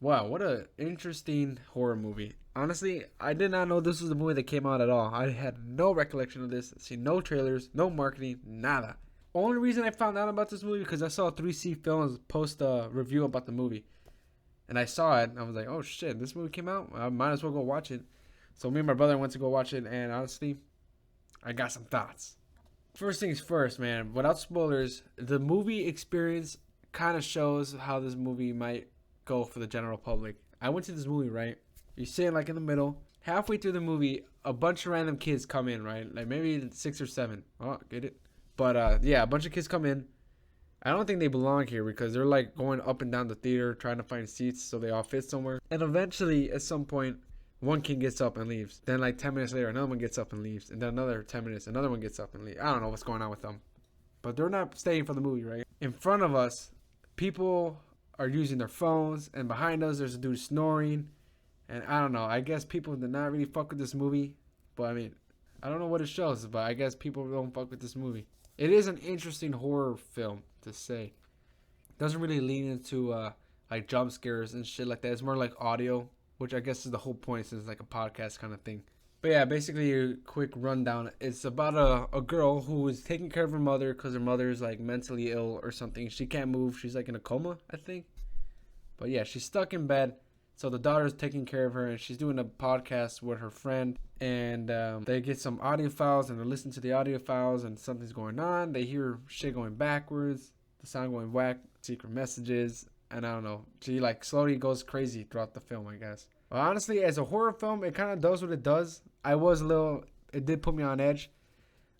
Wow, what a interesting horror movie. Honestly, I did not know this was a movie that came out at all. I had no recollection of this. Seen no trailers, no marketing, nada. Only reason I found out about this movie because I saw 3C Films post a review about the movie. And I saw it and I was like, oh shit, this movie came out? I might as well go watch it. So me and my brother went to go watch it, and honestly, I got some thoughts. First things first, man, without spoilers, the movie experience kind of shows how this movie might go for the general public. I went to this movie, right? You're sitting like in the middle. Halfway through the movie, a bunch of random kids come in, right? Like maybe 6 or 7. Oh, get it? But yeah, a bunch of kids come in. I don't think they belong here because they're like going up and down the theater trying to find seats so they all fit somewhere. And eventually, at some point, one kid gets up and leaves. Then like 10 minutes later, another one gets up and leaves. And then another 10 minutes, another one gets up and leaves. I don't know what's going on with them. But they're not staying for the movie, right? In front of us, people are using their phones. And behind us, there's a dude snoring. And I don't know. I guess people did not really fuck with this movie. But I mean, I don't know what it shows. But I guess people don't fuck with this movie. It is an interesting horror film to say. It doesn't really lean into like jump scares and shit like that. It's more like audio, which I guess is the whole point since it's like a podcast kind of thing. But yeah, basically a quick rundown. It's about a girl who is taking care of her mother because her mother is like mentally ill or something. She can't move. She's like in a coma, I think. But yeah, she's stuck in bed. So the daughter's taking care of her, and she's doing a podcast with her friend. And they get some audio files, and they're listening to the audio files, and something's going on. They hear shit going backwards, the sound going whack, secret messages, and I don't know. She like slowly goes crazy throughout the film, I guess. Well, honestly, as a horror film, it kind of does what it does. It did put me on edge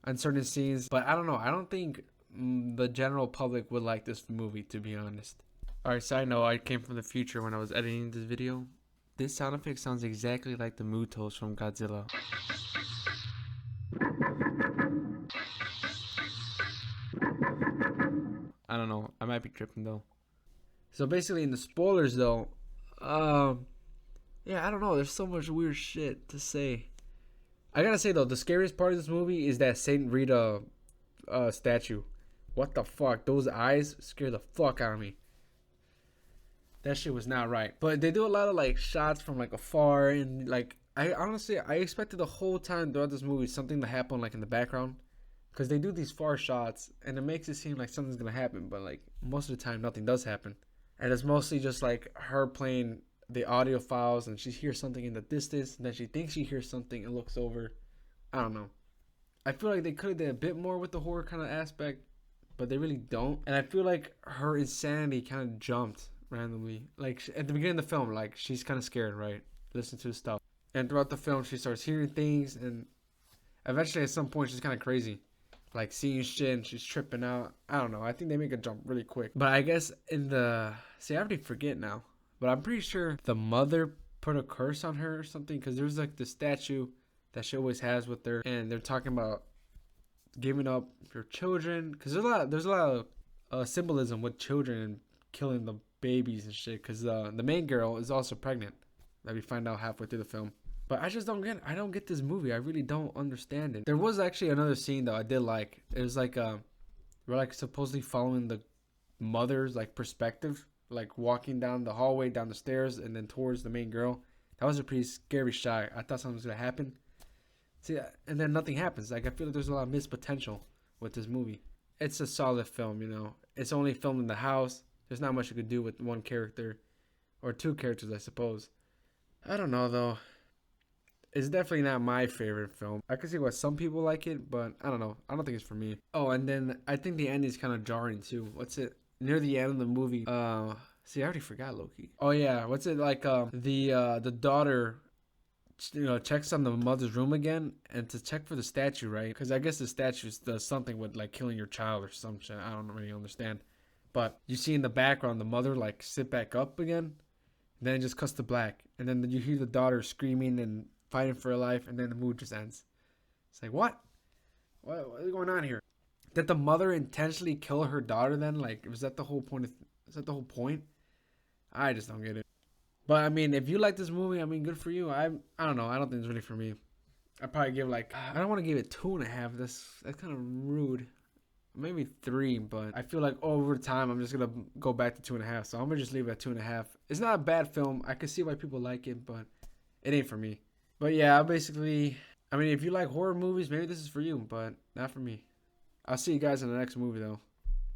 on certain scenes, but I don't know. I don't think the general public would like this movie, to be honest. Alright, side note, I came from the future when I was editing this video. This sound effect sounds exactly like the Mutos from Godzilla. I don't know. I might be tripping though. So basically in the spoilers though, yeah, I don't know. There's so much weird shit to say. I gotta say though, the scariest part of this movie is that Saint Rita statue. What the fuck? Those eyes scare the fuck out of me. That shit was not right. But they do a lot of like shots from like afar, and like I expected the whole time throughout this movie something to happen like in the background, because they do these far shots and it makes it seem like something's gonna happen, but like most of the time nothing does happen, and it's mostly just like her playing the audio files, and she hears something in the distance, and then she thinks she hears something and looks over. I don't know. I feel like they could have done a bit more with the horror kind of aspect, but they really don't. And I feel like her insanity kind of jumped randomly. Like at the beginning of the film, like she's kind of scared, right? Listen to the stuff. And throughout the film, she starts hearing things, and eventually at some point she's kind of crazy. Like seeing shit, and she's tripping out. I don't know. I think they make a jump really quick. But I guess I already forget now. But I'm pretty sure the mother put a curse on her or something, because there's like the statue that she always has with her, and they're talking about giving up your children, because there's a lot of symbolism with children and killing the babies and shit, because the main girl is also pregnant, that we find out halfway through the film. But I just don't get it. I don't get this movie. I really don't understand it. There was actually another scene though I did like. It was like we're like supposedly following the mother's like perspective, like walking down the hallway, down the stairs, and then towards the main girl. That was a pretty scary shot. I thought something was gonna happen. See, and then nothing happens. Like I feel like there's a lot of missed potential with this movie. It's a solid film, you know. It's only filmed in the house. There's not much you could do with one character, or two characters, I suppose. I don't know though. It's definitely not my favorite film. I can see why some people like it, but I don't know. I don't think it's for me. Oh, and then I think the ending is kind of jarring too. What's it? Near the end of the movie. See, I already forgot Loki. Oh yeah, what's it like? The daughter, you know, checks on the mother's room again, and to check for the statue, right? Because I guess the statue does something with like killing your child or some shit. I don't really understand. But you see in the background the mother like sit back up again, and then it just cuts to black, and then you hear the daughter screaming and fighting for her life, and then the movie just ends. It's like, what is going on here? Did the mother intentionally kill her daughter then? Like, was that the whole point? Is that the whole point? I just don't get it. But I mean, if you like this movie, I mean, good for you. I don't know. I don't think it's really for me. I'd probably give like, I don't want to give it 2.5. That's kind of rude. maybe 3, but I feel like over time I'm just gonna go back to 2.5. So I'm gonna just leave it at 2.5. It's not a bad film. I can see why people like it, but it ain't for me. But yeah, I mean, if you like horror movies, maybe this is for you, but not for me. I'll see you guys in the next movie though.